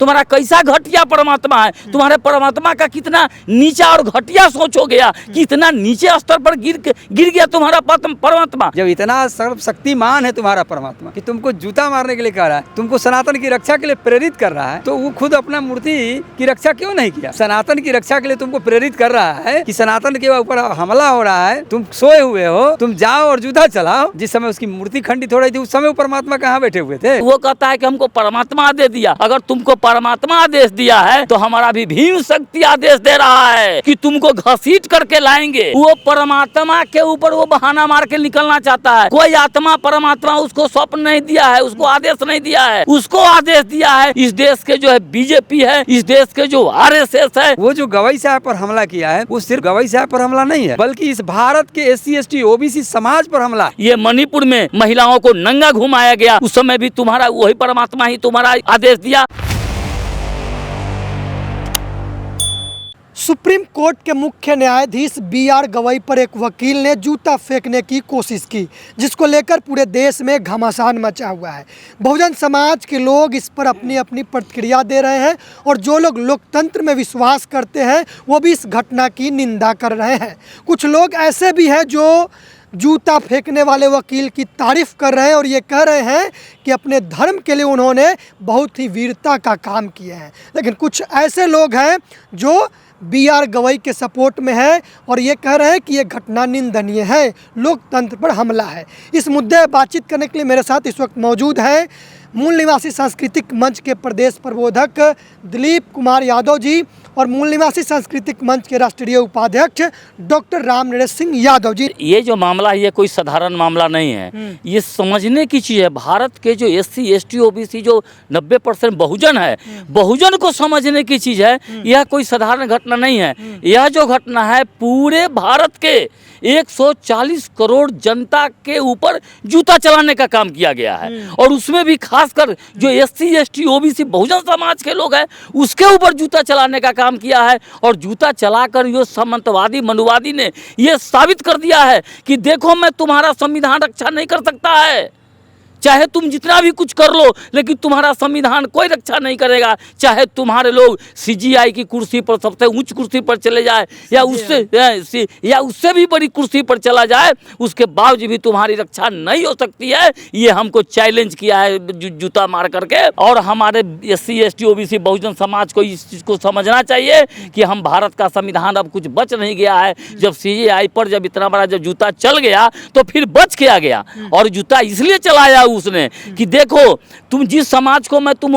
तुम्हारा कैसा घटिया परमात्मा है, तुम्हारे परमात्मा का कितना नीचा और घटिया सोच हो गया कि इतना नीचे स्तर पर गिर गया तुम्हारा परमात्मा। जब इतना सर्वशक्तिमान है तुम्हारा परमात्मा कि तुमको जूता मारने के लिए कह रहा है, तुमको सनातन की रक्षा के लिए प्रेरित कर रहा है, तो वो खुद अपना मूर्ति की रक्षा क्यों नहीं किया? सनातन की रक्षा के लिए तुमको प्रेरित कर रहा है कि सनातन के ऊपर हमला हो रहा है, तुम सोए हुए हो, तुम जाओ और जूता चलाओ। जिस समय उसकी मूर्ति खंडित हो रही थी उस समय वो परमात्मा कहाँ बैठे हुए थे? वो कहता है कि हमको परमात्मा आदेश दिया। अगर तुमको परमात्मा आदेश दिया है तो हमारा भी भीम शक्ति आदेश दे रहा है कि तुमको घसीट करके लाएंगे। वो परमात्मा के ऊपर वो बहाना मार के निकलना चाहता है। कोई आत्मा परमात्मा उसको स्वप्न नहीं दिया है, उसको आदेश नहीं दिया है, उसको आदेश दिया है इस देश के जो है बीजेपी है, इस देश के जो आरएसएस है। वो जो गवई साहब पर हमला किया है वो सिर्फ गवई साहब पर हमला नहीं है, बल्कि इस भारत के SC ST OBC समाज पर हमला है। ये मणिपुर में महिलाओं को नंगा घुमाया गया, उस समय भी तुम्हारा वही परमात्मा ही तुम्हारा आदेश दिया। सुप्रीम कोर्ट के मुख्य न्यायाधीश BR गवई पर एक वकील ने जूता फेंकने की कोशिश की, जिसको लेकर पूरे देश में घमासान मचा हुआ है। बहुजन समाज के लोग इस पर अपनी अपनी प्रतिक्रिया दे रहे हैं और जो लोग लोकतंत्र में विश्वास करते हैं वो भी इस घटना की निंदा कर रहे हैं। कुछ लोग ऐसे भी हैं जो जूता फेंकने वाले वकील की तारीफ कर रहे हैं और ये कह रहे हैं कि अपने धर्म के लिए उन्होंने बहुत ही वीरता का काम किया है। लेकिन कुछ ऐसे लोग हैं जो BR गवई के सपोर्ट में है और ये कह रहे हैं कि ये घटना निंदनीय है, लोकतंत्र पर हमला है। इस मुद्दे पर बातचीत करने के लिए मेरे साथ इस वक्त मौजूद है मूल निवासी सांस्कृतिक मंच के प्रदेश प्रबोधक दिलीप कुमार यादव जी और मूल निवासी सांस्कृतिक मंच के राष्ट्रीय उपाध्यक्ष डॉक्टर रामनरेश सिंह यादव जी। ये जो मामला है ये कोई साधारण मामला नहीं है, ये समझने की चीज़ है। भारत के जो SC ST OBC जो 90% बहुजन है, बहुजन को समझने की चीज़ है। यह कोई साधारण घटना नहीं है। यह जो घटना है पूरे भारत के 140 करोड़ जनता के ऊपर जूता चलाने का काम किया गया है और उसमें भी खासकर जो SC ST OBC Bahujan Samaj के लोग हैं उसके ऊपर जूता चलाने का काम किया है। और जूता चलाकर ये सामंतवादी मनुवादी ने ये साबित कर दिया है कि देखो मैं तुम्हारा संविधान रक्षा नहीं कर सकता है, चाहे तुम जितना भी कुछ कर लो लेकिन तुम्हारा संविधान कोई रक्षा नहीं करेगा। चाहे तुम्हारे लोग CGI की कुर्सी पर सबसे ऊंच कुर्सी पर चले जाए या उससे भी बड़ी कुर्सी पर चला जाए, उसके बावजूद भी तुम्हारी रक्षा नहीं हो सकती है। ये हमको चैलेंज किया है जूता मार करके। और हमारे SC ST OBC Bahujan Samaj को इस चीज़ को समझना चाहिए कि हम भारत का संविधान अब कुछ बच नहीं गया है। जब CGI पर जब इतना बड़ा जब जूता चल गया तो फिर बच के आ गया। और जूता इसलिए चलाया उसने कि देखो तुम जिस समाज को मैं तुम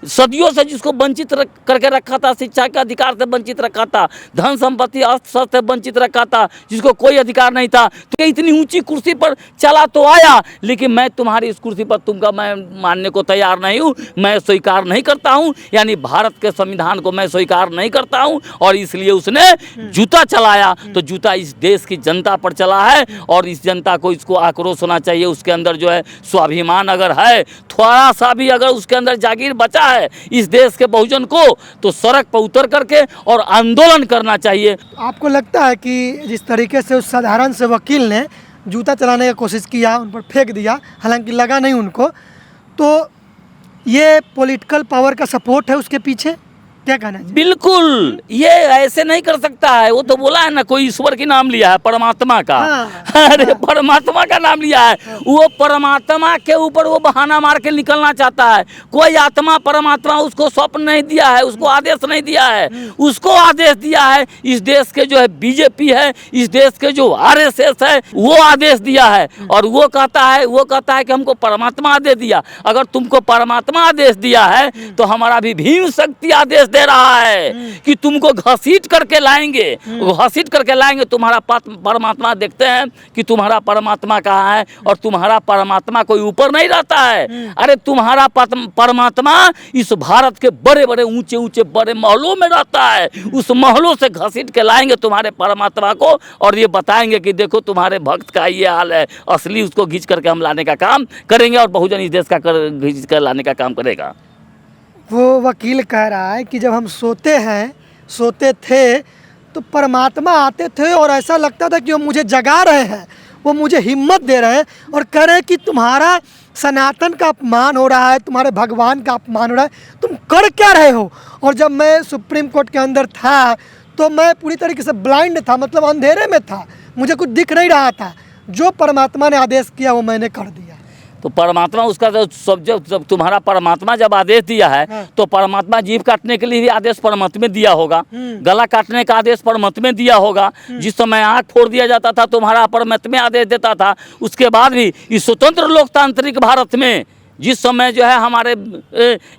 सदियों से जिसको वंचित करके रखा था, शिक्षा के अधिकार से वंचित रखा था, धन संपत्ति अस्त्र से वंचित रखा था, जिसको कोई अधिकार नहीं था, तो इतनी ऊंची कुर्सी पर चला तो आया, लेकिन मैं तुम्हारी इस कुर्सी पर तुमका मैं मानने को तैयार नहीं हूँ, मैं स्वीकार नहीं करता हूँ। यानी भारत के संविधान को मैं स्वीकार नहीं करता हूँ और इसलिए उसने जूता चलाया। तो जूता इस देश की जनता पर चला है और इस जनता को इसको आक्रोश होना चाहिए। उसके अंदर जो है स्वाभिमान अगर है, थोड़ा सा भी अगर उसके अंदर जागीर बचा है इस देश के बहुजन को, तो सड़क पर उतर करके और आंदोलन करना चाहिए। आपको लगता है कि जिस तरीके से उस साधारण से वकील ने जूता चलाने की कोशिश किया, उन पर फेंक दिया, हालांकि लगा नहीं उनको, तो ये पॉलिटिकल पावर का सपोर्ट है उसके पीछे? क्या कहना है? बिल्कुल, ये ऐसे नहीं कर सकता है। वो तो बोला है ना, कोई ईश्वर की नाम लिया है, परमात्मा का। अरे परमात्मा का नाम लिया है, वो परमात्मा के ऊपर वो बहाना मार के निकलना चाहता है। कोई आत्मा परमात्मा उसको स्वप्न नहीं दिया है, उसको आदेश नहीं दिया है, उसको आदेश दिया है इस देश के जो है बीजेपी है, इस देश के जो RSS है, वो आदेश दिया है। और वो कहता है कि हमको परमात्मा आदेश दिया। अगर तुमको परमात्मा आदेश दिया है तो हमारा भी भीम शक्ति आदेश दे रहा है कि तुमको घसीट करके लाएंगे। तुम्हारा परमात्मा देखते हैं कि तुम्हारा परमात्मा कहाँ है, और तुम्हारा परमात्मा कोई ऊपर नहीं रहता है। अरे तुम्हारा परमात्मा इस भारत के बड़े बड़े ऊंचे ऊंचे बड़े महलों में रहता है। उस महलों से घसीट के लाएंगे तुम्हारे परमात्मा को और ये बताएंगे कि देखो तुम्हारे भक्त का ये हाल है। असली उसको घींच करके हम लाने का काम करेंगे और बहुजन इस देश का घींच कर लाने का काम करेगा। वो वकील कह रहा है कि जब हम सोते थे तो परमात्मा आते थे और ऐसा लगता था कि वो मुझे जगा रहे हैं, वो मुझे हिम्मत दे रहे हैं और कह रहे हैं कि तुम्हारा सनातन का अपमान हो रहा है, तुम्हारे भगवान का अपमान हो रहा है, तुम कर क्या रहे हो? और जब मैं सुप्रीम कोर्ट के अंदर था तो मैं पूरी तरीके से ब्लाइंड था, मतलब अंधेरे में था, मुझे कुछ दिख नहीं रहा था। जो परमात्मा ने आदेश किया वो मैंने कर दिया। तो परमात्मा उसका तो सब जब तुम्हारा परमात्मा जब आदेश दिया है तो परमात्मा जीभ काटने के लिए भी आदेश परमात्मा में दिया होगा, गला काटने का आदेश परमात्मा में दिया होगा। जिस समय आँख फोड़ दिया जाता था तुम्हारा परमात्मा आदेश देता था। उसके बाद भी इस स्वतंत्र लोकतांत्रिक भारत में जिस समय जो है हमारे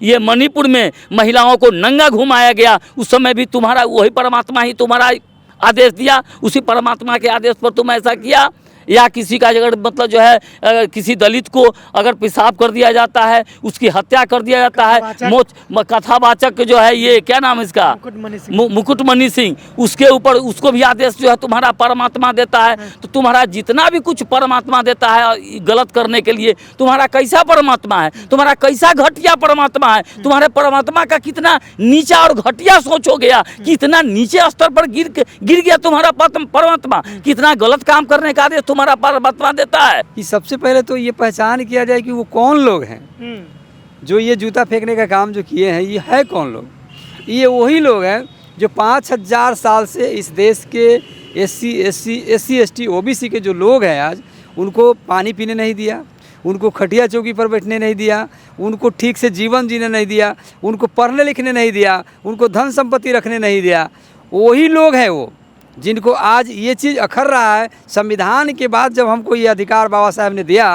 ये मणिपुर में महिलाओं को नंगा घुमाया गया, उस समय भी तुम्हारा वही परमात्मा ही तुम्हारा आदेश दिया। उसी परमात्मा के आदेश पर तुम ऐसा किया। या किसी का अगर मतलब जो है किसी दलित को अगर पेशाब कर दिया जाता है, उसकी हत्या कर दिया जाता है, कथावाचक जो है ये क्या नाम इसका, मुकुटमणि सिंह, उसके ऊपर उसको भी आदेश जो है तुम्हारा परमात्मा देता है। तो तुम्हारा जितना भी कुछ परमात्मा देता है गलत करने के लिए, तुम्हारा कैसा परमात्मा है, तुम्हारा कैसा घटिया परमात्मा है, तुम्हारे परमात्मा का कितना नीचा और घटिया सोच हो गया, कितना नीचे स्तर पर गिर गया तुम्हारा परमात्मा, कितना गलत काम करने का आदेश तुम्हारा परमात्मा देता है। कि सबसे पहले तो ये पहचान किया जाए कि वो कौन लोग हैं जो ये जूता फेंकने का काम जो किए हैं। ये है कौन लोग? ये वही लोग हैं जो 5000 साल से इस देश के SC ST OBC के जो लोग हैं आज, उनको पानी पीने नहीं दिया, उनको खटिया चौकी पर बैठने नहीं दिया, उनको ठीक से जीवन जीने नहीं दिया, उनको पढ़ने लिखने नहीं दिया, उनको धन संपत्ति रखने नहीं दिया। वही लोग हैं वो जिनको आज ये चीज़ अखर रहा है। संविधान के बाद जब हमको ये अधिकार बाबा साहब ने दिया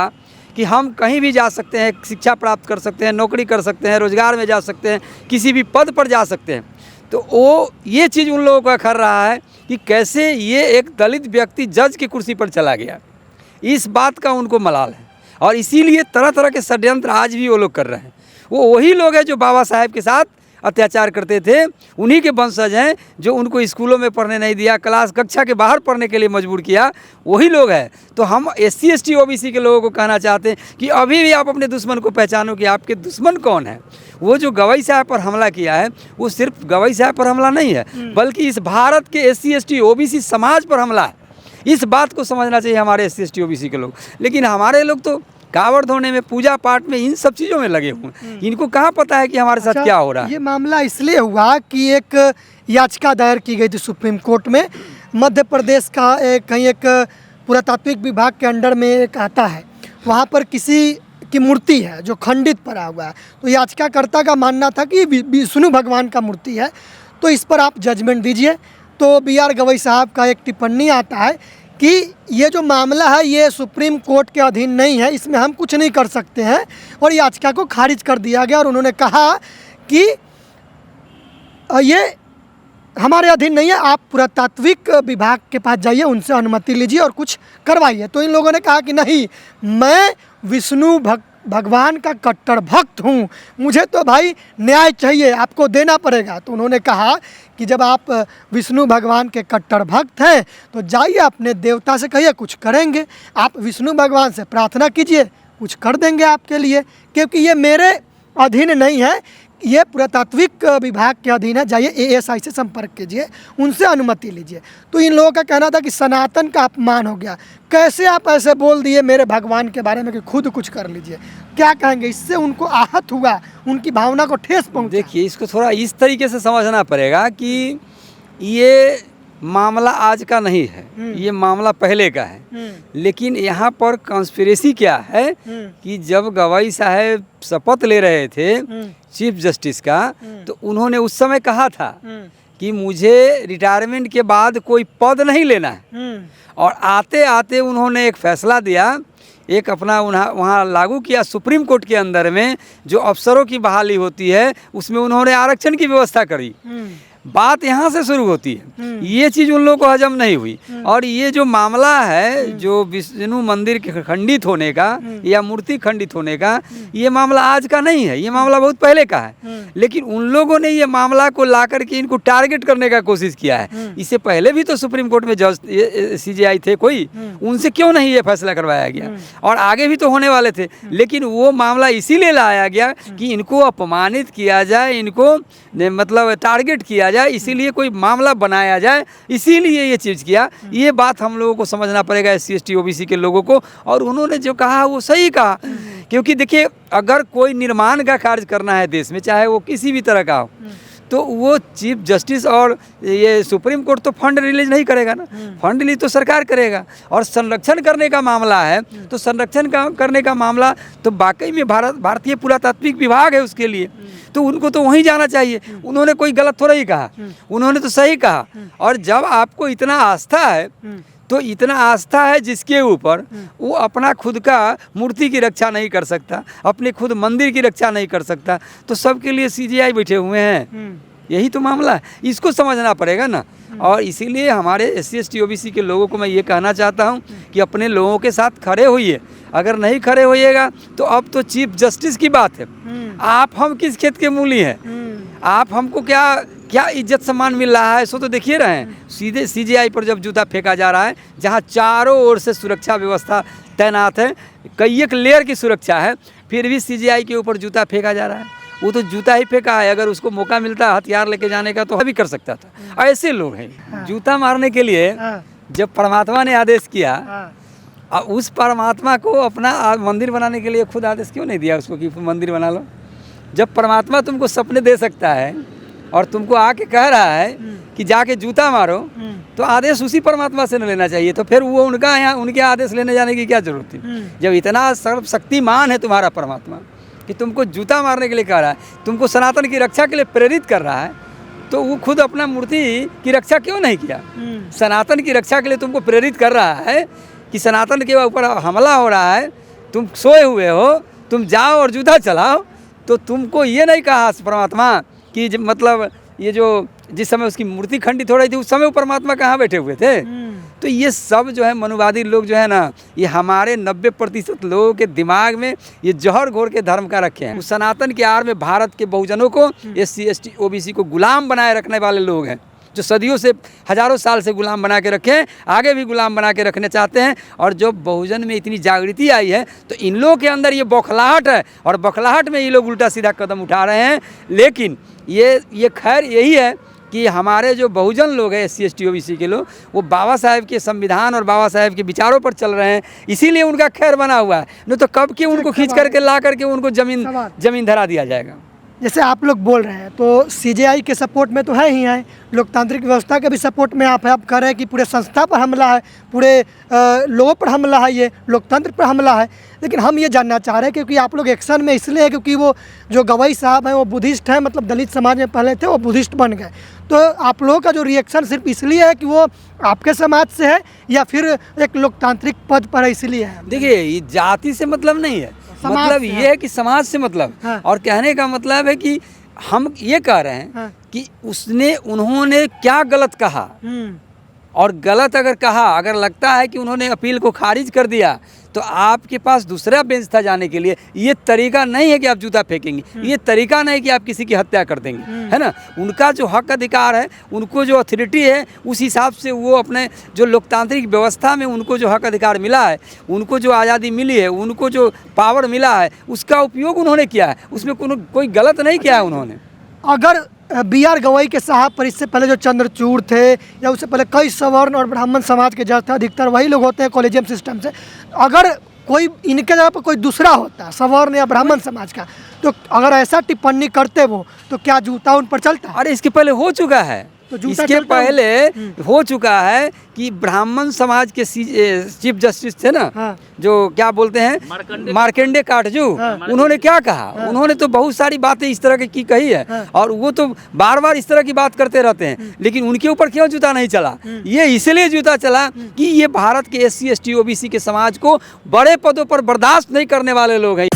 कि हम कहीं भी जा सकते हैं, शिक्षा प्राप्त कर सकते हैं, नौकरी कर सकते हैं, रोजगार में जा सकते हैं, किसी भी पद पर जा सकते हैं, तो वो ये चीज़ उन लोगों को अखर रहा है कि कैसे ये एक दलित व्यक्ति जज की कुर्सी पर चला गया। इस बात का उनको मलाल है और इसीलिए तरह तरह के षड्यंत्र आज भी वो लोग कर रहे हैं। वो वही लोग हैं जो बाबा साहब के साथ अत्याचार करते थे, उन्हीं के वंशज हैं जो उनको स्कूलों में पढ़ने नहीं दिया, क्लास कक्षा के बाहर पढ़ने के लिए मजबूर किया, वही लोग हैं। तो हम SC ST OBC के लोगों को कहना चाहते हैं कि अभी भी आप अपने दुश्मन को पहचानो कि आपके दुश्मन कौन है। वो जो गवई साहब पर हमला किया है वो सिर्फ गवई साहब पर हमला नहीं है, बल्कि इस भारत के SC ST OBC समाज पर हमला है। इस बात को समझना चाहिए हमारे SC ST OBC के लोग। लेकिन हमारे लोग तो कावड़ धोने में, पूजा पाठ में, इन सब चीज़ों में लगे हुए हैं। इनको कहाँ पता है कि हमारे साथ क्या हो रहा है। ये मामला इसलिए हुआ कि एक याचिका दायर की गई थी सुप्रीम कोर्ट में। मध्य प्रदेश का कहीं एक पुरातात्विक विभाग के अंडर में एक आता है, वहाँ पर किसी की मूर्ति है जो खंडित पड़ा हुआ है। तो याचिकाकर्ता का मानना था कि विष्णु भगवान का मूर्ति है, तो इस पर आप जजमेंट दीजिए। तो BR गवई साहब का एक टिप्पणी आता है कि ये जो मामला है ये सुप्रीम कोर्ट के अधीन नहीं है, इसमें हम कुछ नहीं कर सकते हैं, और याचिका को खारिज कर दिया गया। और उन्होंने कहा कि ये हमारे अधीन नहीं है, आप पुरातात्विक विभाग के पास जाइए, उनसे अनुमति लीजिए और कुछ करवाइए। तो इन लोगों ने कहा कि नहीं, मैं विष्णु भगवान का कट्टर भक्त हूँ, मुझे तो भाई न्याय चाहिए, आपको देना पड़ेगा। तो उन्होंने कहा कि जब आप विष्णु भगवान के कट्टर भक्त हैं तो जाइए अपने देवता से कहिए कुछ करेंगे, आप विष्णु भगवान से प्रार्थना कीजिए, कुछ कर देंगे आपके लिए, क्योंकि ये मेरे अधीन नहीं है, ये पुरातात्विक विभाग के अधीन है, जाइए ASI से संपर्क कीजिए, उनसे अनुमति लीजिए। तो इन लोगों का कहना था कि सनातन का अपमान हो गया, कैसे आप ऐसे बोल दिए मेरे भगवान के बारे में कि खुद कुछ कर लीजिए। क्या कहेंगे? इससे उनको आहत हुआ, उनकी भावना को ठेस पहुंचा। देखिए, इसको थोड़ा इस तरीके से समझना पड़ेगा कि ये मामला आज का नहीं है, ये मामला पहले का है। लेकिन यहाँ पर कॉन्स्पिरेसी क्या है कि जब गवई साहब शपथ ले रहे थे चीफ जस्टिस का, तो उन्होंने उस समय कहा था कि मुझे रिटायरमेंट के बाद कोई पद नहीं लेना है। और आते आते उन्होंने एक फैसला दिया, एक अपना वहाँ लागू किया सुप्रीम कोर्ट के अंदर में, जो अफसरों की बहाली होती है उसमें उन्होंने आरक्षण की व्यवस्था करी। बात यहाँ से शुरू होती है। ये चीज़ उन लोगों को हजम नहीं हुई। और ये जो मामला है जो विष्णु मंदिर के खंडित होने का या मूर्ति खंडित होने का, ये मामला आज का नहीं है, ये मामला बहुत पहले का है। लेकिन उन लोगों ने ये मामला को ला करके इनको टारगेट करने का कोशिश किया है। इससे पहले भी तो सुप्रीम कोर्ट में जज CJI थे कोई, उनसे क्यों नहीं ये फैसला करवाया गया, और आगे भी तो होने वाले थे। लेकिन वो मामला इसीलिए लाया गया कि इनको अपमानित किया जाए, इनको मतलब टारगेट किया जाए, जाए, इसीलिए कोई मामला बनाया जाए, इसीलिए ये चीज़ किया। ये बात हम लोगों को समझना पड़ेगा, SC ST OBC के लोगों को। और उन्होंने जो कहा वो सही कहा, क्योंकि देखिए अगर कोई निर्माण का कार्य करना है देश में, चाहे वो किसी भी तरह का हो, तो वो चीफ जस्टिस और ये सुप्रीम कोर्ट तो फंड रिलीज नहीं करेगा ना, फंड रिलीज तो सरकार करेगा। और संरक्षण करने का मामला है तो संरक्षण करने का मामला तो वाकई में भारतीय पुरातात्विक विभाग है उसके लिए, तो उनको तो वहीं जाना चाहिए। उन्होंने कोई गलत थोड़ा ही कहा, उन्होंने तो सही कहा। और जब आपको इतना आस्था है, तो इतना आस्था है जिसके ऊपर वो अपना खुद का मूर्ति की रक्षा नहीं कर सकता, अपने खुद मंदिर की रक्षा नहीं कर सकता, तो सबके लिए CGI बैठे हुए हैं। यही तो मामला है, इसको समझना पड़ेगा ना। और इसीलिए हमारे SC ST OBC के लोगों को मैं ये कहना चाहता हूँ कि अपने लोगों के साथ खड़े होइए। अगर नहीं खड़े होइएगा तो अब तो चीफ जस्टिस की बात है, आप हम किस खेत के मूली हैं, आप हमको क्या इज्जत सम्मान मिल रहा है, सो तो देखिए रहे हैं। सीधे CGI पर जब जूता फेंका जा रहा है, जहाँ चारों ओर से सुरक्षा व्यवस्था तैनात है, कई एक लेयर की सुरक्षा है, फिर भी CGI के ऊपर जूता फेंका जा रहा है। वो तो जूता ही फेंका है, अगर उसको मौका मिलता हथियार लेके जाने का तो भी कर सकता था। ऐसे लोग हैं जूता मारने के लिए। जब परमात्मा ने आदेश किया, उस परमात्मा को अपना मंदिर बनाने के लिए खुद आदेश क्यों नहीं दिया उसको कि मंदिर बना लो? जब परमात्मा तुमको सपने दे सकता है और तुमको आके कह रहा है कि जाके जूता मारो, तो आदेश उसी परमात्मा से न लेना चाहिए। तो फिर वो उनके आदेश लेने जाने की क्या जरूरत थी? जब इतना सर्वशक्तिमान है तुम्हारा परमात्मा कि तुमको जूता मारने के लिए कह रहा है, तुमको सनातन की रक्षा के लिए प्रेरित कर रहा है, तो वो खुद अपना मूर्ति की रक्षा क्यों नहीं किया? सनातन की रक्षा के लिए तुमको प्रेरित कर रहा है कि सनातन के ऊपर हमला हो रहा है, तुम सोए हुए हो, तुम जाओ और जूता चलाओ। तो तुमको ये नहीं कहा परमात्मा कि मतलब ये जो जिस समय उसकी मूर्ति खंडित हो रही थी, उस समय वो परमात्मा कहाँ बैठे हुए थे? तो ये सब जो है मनोवादी लोग जो है ना, ये हमारे 90% लोगों के दिमाग में ये जहर घोर के धर्म का रखे हैं। उस सनातन के आड़ में भारत के बहुजनों को, SC ST OBC को गुलाम बनाए रखने वाले लोग हैं, जो सदियों से, हजारों साल से गुलाम बना के रखे हैं, आगे भी गुलाम बना के रखने चाहते हैं। और जो बहुजन में इतनी जागृति आई है, तो इन लोगों के अंदर ये बौखलाहट है, और बौखलाहट में ये लोग उल्टा सीधा कदम उठा रहे हैं। लेकिन ये खैर यही है कि हमारे जो बहुजन लोग हैं, SC ST OBC के लोग, वो बाबा साहेब के संविधान और बाबा साहेब के विचारों पर चल रहे हैं, इसीलिए उनका खैर बना हुआ है। नहीं तो कब के उनको खींच करके ला करके उनको जमीन धरा दिया जाएगा। जैसे आप लोग बोल रहे हैं तो CGI के सपोर्ट में तो है ही है, लोकतांत्रिक व्यवस्था के भी सपोर्ट में आप कह रहे हैं कि पूरे संस्था पर हमला है, पूरे लोगों पर हमला है, ये लोकतंत्र पर हमला है। लेकिन हम ये जानना चाह रहे हैं क्योंकि आप लोग एक्शन में इसलिए है क्योंकि वो जो गवई साहब हैं वो बुद्धिस्ट हैं, मतलब दलित समाज में पहले थे, वो बुद्धिस्ट बन गए। तो आप लोगों का जो रिएक्शन सिर्फ इसलिए है कि वो आपके समाज से है या फिर एक लोकतांत्रिक पद पर है इसलिए है? देखिए, ये जाति से मतलब नहीं है, मतलब ये है कि समाज से मतलब। और कहने का मतलब है कि हम ये कह रहे हैं कि उन्होंने क्या गलत कहा, और गलत अगर कहा, अगर लगता है कि उन्होंने अपील को खारिज कर दिया, तो आपके पास दूसरा बेंच था जाने के लिए। ये तरीका नहीं है कि आप जूता फेंकेंगे, ये तरीका नहीं कि आप किसी की हत्या कर देंगे, है ना। उनका जो हक अधिकार है, उनको जो अथॉरिटी है, उस हिसाब से वो अपने जो लोकतांत्रिक व्यवस्था में उनको जो हक अधिकार मिला है, उनको जो आज़ादी मिली है, उनको जो पावर मिला है, उसका उपयोग उन्होंने किया है, उसमें कोई गलत नहीं किया है उन्होंने। अगर BR गवई के साहब पर इससे पहले जो चंद्रचूड़ थे या उससे पहले कई सवर्ण और ब्राह्मण समाज के जज थे, अधिकतर वही लोग होते हैं कॉलेजियम सिस्टम से, अगर कोई इनके जगह पर कोई दूसरा होता सवर्ण या ब्राह्मण समाज का, तो अगर ऐसा टिप्पणी करते वो, तो क्या जूता उन पर चलता? अरे इसके पहले हो चुका है, तो इसके पहले हो चुका है कि ब्राह्मण समाज के चीफ जस्टिस थे ना, जो क्या बोलते हैं, मार्कंडे काटजू, उन्होंने क्या कहा? उन्होंने तो बहुत सारी बातें इस तरह की कही है, और वो तो बार बार इस तरह की बात करते रहते हैं। लेकिन उनके ऊपर क्यों जूता नहीं चला? ये इसलिए जूता चला कि ये भारत के SC ST OBC के समाज को बड़े पदों पर बर्दाश्त नहीं करने वाले लोग हैं।